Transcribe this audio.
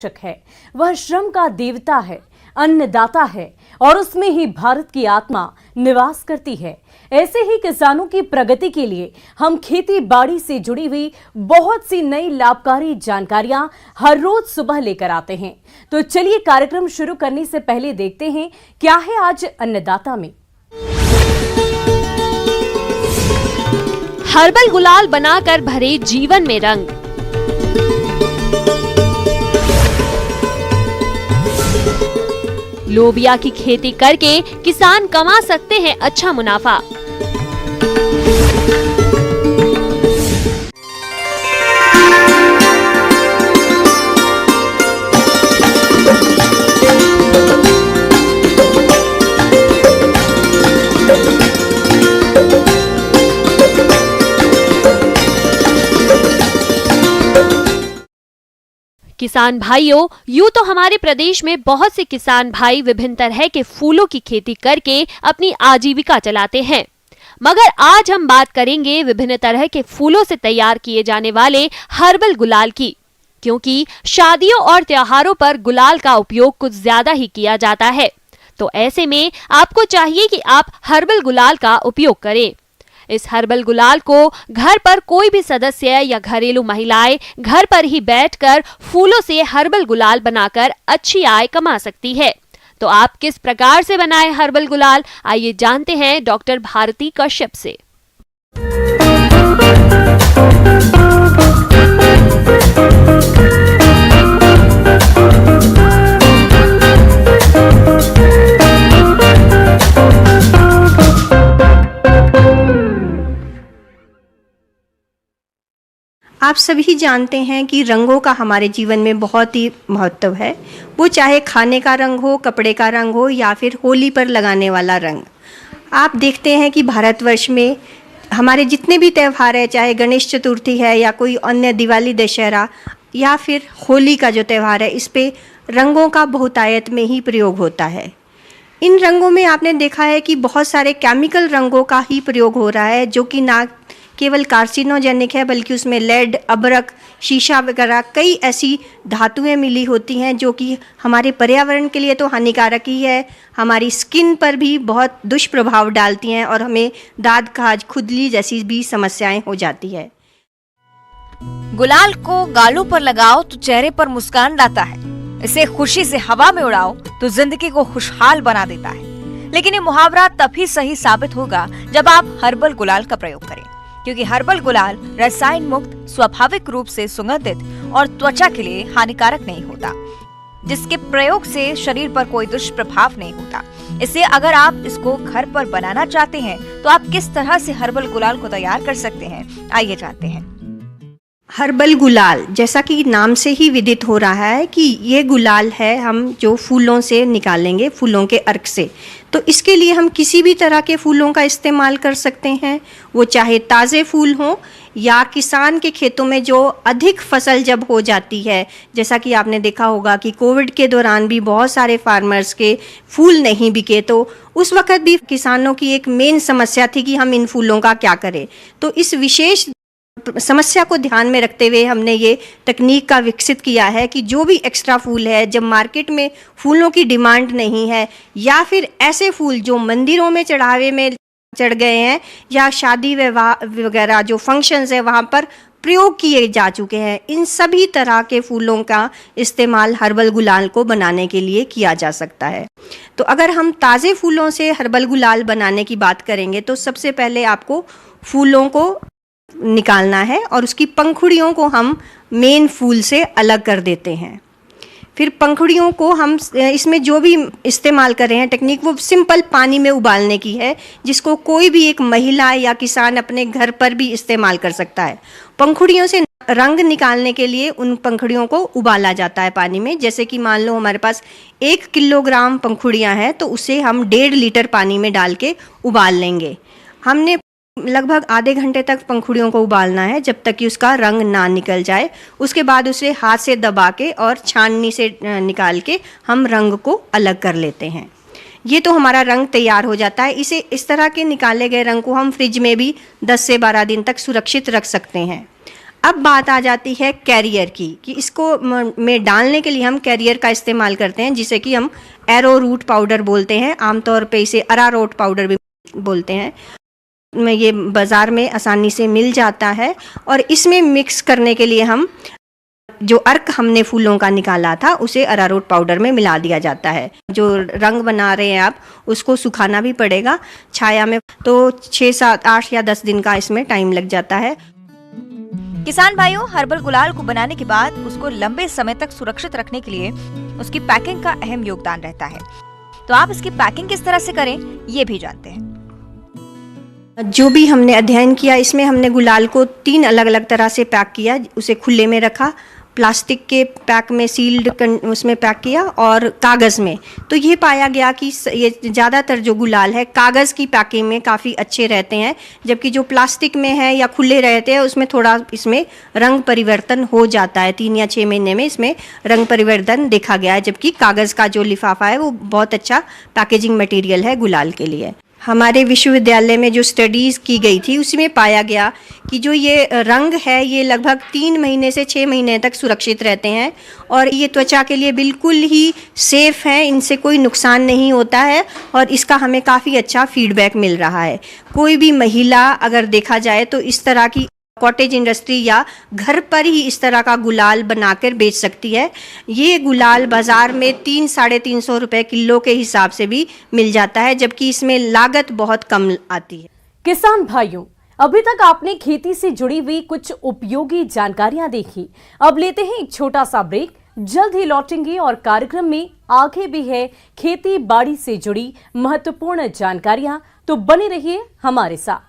है, वह श्रम का देवता है, अन्नदाता है और उसमें ही भारत की आत्मा निवास करती है। ऐसे ही किसानों की प्रगति के लिए हम खेती बाड़ी से जुड़ी हुई बहुत सी नई लाभकारी जानकारियां हर रोज सुबह लेकर आते हैं। तो चलिए कार्यक्रम शुरू करने से पहले देखते हैं क्या है आज अन्नदाता में। हर्बल गुलाल बनाकर भरे जीवन में रंग। लोबिया की खेती करके किसान कमा सकते हैं अच्छा मुनाफा। किसान भाइयों, यूं तो हमारे प्रदेश में बहुत से किसान भाई विभिन्न तरह के फूलों की खेती करके अपनी आजीविका चलाते हैं, मगर आज हम बात करेंगे विभिन्न तरह के फूलों से तैयार किए जाने वाले हर्बल गुलाल की, क्योंकि शादियों और त्योहारों पर गुलाल का उपयोग कुछ ज्यादा ही किया जाता है। तो ऐसे में आपको चाहिए कि आप हर्बल गुलाल का उपयोग करें। इस हर्बल गुलाल को घर पर कोई भी सदस्य या घरेलू महिलाएं घर पर ही बैठकर फूलों से हर्बल गुलाल बनाकर अच्छी आय कमा सकती है। तो आप किस प्रकार से बनाएं हर्बल गुलाल, आइए जानते हैं डॉक्टर भारती कश्यप से। आप सभी जानते हैं कि रंगों का हमारे जीवन में बहुत ही महत्व है। वो चाहे खाने का रंग हो, कपड़े का रंग हो या फिर होली पर लगाने वाला रंग। आप देखते हैं कि भारतवर्ष में हमारे जितने भी त्यौहार है, चाहे गणेश चतुर्थी है या कोई अन्य दिवाली, दशहरा या फिर होली का जो त्यौहार है, इस पे रंगों का बहुतायत में ही प्रयोग होता है। इन रंगों में आपने देखा है कि बहुत सारे केमिकल रंगों का ही प्रयोग हो रहा है, जो कि ना केवल कार्सिनोजेनिक है बल्कि उसमें लेड, अबरक, शीशा वगैरह कई ऐसी धातुएं मिली होती हैं जो कि हमारे पर्यावरण के लिए तो हानिकारक ही है, हमारी स्किन पर भी बहुत दुष्प्रभाव डालती हैं और हमें दाद, खाज, खुजली जैसी भी समस्याएं हो जाती है। गुलाल को गालों पर लगाओ तो चेहरे पर मुस्कान लाता है, इसे खुशी से हवा में उड़ाओ तो जिंदगी को खुशहाल बना देता है। लेकिन ये मुहावरा तभी सही साबित होगा जब आप हर्बल गुलाल का प्रयोग करें, क्योंकि हर्बल गुलाल रसायन मुक्त, स्वाभाविक रूप से सुगंधित और त्वचा के लिए हानिकारक नहीं होता, जिसके प्रयोग से शरीर पर कोई दुष्प्रभाव नहीं होता। इसलिए अगर आप इसको घर पर बनाना चाहते हैं तो आप किस तरह से हर्बल गुलाल को तैयार कर सकते हैं, आइए जानते हैं। हर्बल गुलाल, जैसा कि नाम से ही विदित हो रहा है कि ये गुलाल है हम जो फूलों से निकालेंगे, फूलों के अर्क से। तो इसके लिए हम किसी भी तरह के फूलों का इस्तेमाल कर सकते हैं, वो चाहे ताज़े फूल हों या किसान के खेतों में जो अधिक फसल जब हो जाती है, जैसा कि आपने देखा होगा कि कोविड के दौरान भी बहुत सारे फार्मर्स के फूल नहीं बिके, तो उस वक्त भी किसानों की एक मेन समस्या थी कि हम इन फूलों का क्या करें। तो इस विशेष समस्या को ध्यान में रखते हुए हमने ये तकनीक का विकसित किया है कि जो भी एक्स्ट्रा फूल है, जब मार्केट में फूलों की डिमांड नहीं है या फिर ऐसे फूल जो मंदिरों में चढ़ावे में चढ़ गए हैं या शादी विवाह वगैरह जो फंक्शंस है वहाँ पर प्रयोग किए जा चुके हैं, इन सभी तरह के फूलों का इस्तेमाल हर्बल गुलाल को बनाने के लिए किया जा सकता है। तो अगर हम ताज़े फूलों से हर्बल गुलाल बनाने की बात करेंगे तो सबसे पहले आपको फूलों को निकालना है और उसकी पंखुड़ियों को हम मेन फूल से अलग कर देते हैं। फिर पंखुड़ियों को हम इसमें जो भी इस्तेमाल कर रहे हैं टेक्निक, वो सिंपल पानी में उबालने की है, जिसको कोई भी एक महिला या किसान अपने घर पर भी इस्तेमाल कर सकता है। पंखुड़ियों से रंग निकालने के लिए उन पंखुड़ियों को उबाला जाता है पानी में। जैसे कि मान लो हमारे पास 1 किलोग्राम पंखुड़ियाँ हैं तो उसे हम 1.5 लीटर पानी में डाल के उबाल लेंगे। हमने लगभग आधे घंटे तक पंखुड़ियों को उबालना है जब तक कि उसका रंग ना निकल जाए। उसके बाद उसे हाथ से दबा के और छाननी से निकाल के हम रंग को अलग कर लेते हैं। ये तो हमारा रंग तैयार हो जाता है। इसे इस तरह के निकाले गए रंग को हम फ्रिज में भी 10 से 12 दिन तक सुरक्षित रख सकते हैं। अब बात आ जाती है कैरियर की, कि इसको में डालने के लिए हम कैरियर का इस्तेमाल करते हैं, जिसे कि हम एरो रूट पाउडर बोलते हैं, आमतौर पे इसे अरारोट पाउडर भी बोलते हैं। ये बाज़ार में आसानी से मिल जाता है और इसमें मिक्स करने के लिए हम जो अर्क हमने फूलों का निकाला था उसे अरारोट पाउडर में मिला दिया जाता है। जो रंग बना रहे हैं आप उसको सुखाना भी पड़ेगा छाया में, तो 6, 7, 8 या 10 दिन का इसमें टाइम लग जाता है। किसान भाइयों, हर्बल गुलाल को बनाने के बाद उसको लंबे समय तक सुरक्षित रखने के लिए उसकी पैकिंग का अहम योगदान रहता है। तो आप इसकी पैकिंग किस तरह से करें, ये भी जानते हैं। जो भी हमने अध्ययन किया, इसमें हमने गुलाल को 3 अलग अलग तरह से पैक किया। उसे खुले में रखा, प्लास्टिक के पैक में सील्ड उसमें पैक किया, और कागज़ में। तो ये पाया गया कि ये ज़्यादातर जो गुलाल है कागज़ की पैकिंग में काफ़ी अच्छे रहते हैं, जबकि जो प्लास्टिक में है या खुले रहते हैं उसमें थोड़ा इसमें रंग परिवर्तन हो जाता है। 3 या 6 महीने में इसमें रंग परिवर्तन देखा गया है, जबकि कागज़ का जो लिफाफा है वो बहुत अच्छा पैकेजिंग मटेरियल है गुलाल के लिए। हमारे विश्वविद्यालय में जो स्टडीज़ की गई थी उसमें पाया गया कि जो ये रंग है ये लगभग 3 महीने से 6 महीने तक सुरक्षित रहते हैं और ये त्वचा के लिए बिल्कुल ही सेफ़ हैं, इनसे कोई नुकसान नहीं होता है और इसका हमें काफ़ी अच्छा फीडबैक मिल रहा है। कोई भी महिला अगर देखा जाए तो इस तरह की कॉटेज इंडस्ट्री या घर पर ही इस तरह का गुलाल बनाकर बेच सकती है। ये गुलाल बाज़ार में 300-350 रुपए किलो के हिसाब से भी मिल जाता है, जबकि इसमें लागत बहुत कम आती है। किसान भाइयों, अभी तक आपने खेती से जुड़ी हुई कुछ उपयोगी जानकारियां देखी। अब लेते हैं एक छोटा सा ब्रेक, जल्द ही लौटेंगे और कार्यक्रम में आगे भी है खेती बाड़ी से जुड़ी महत्वपूर्ण जानकारियां, तो बने रहिए हमारे साथ।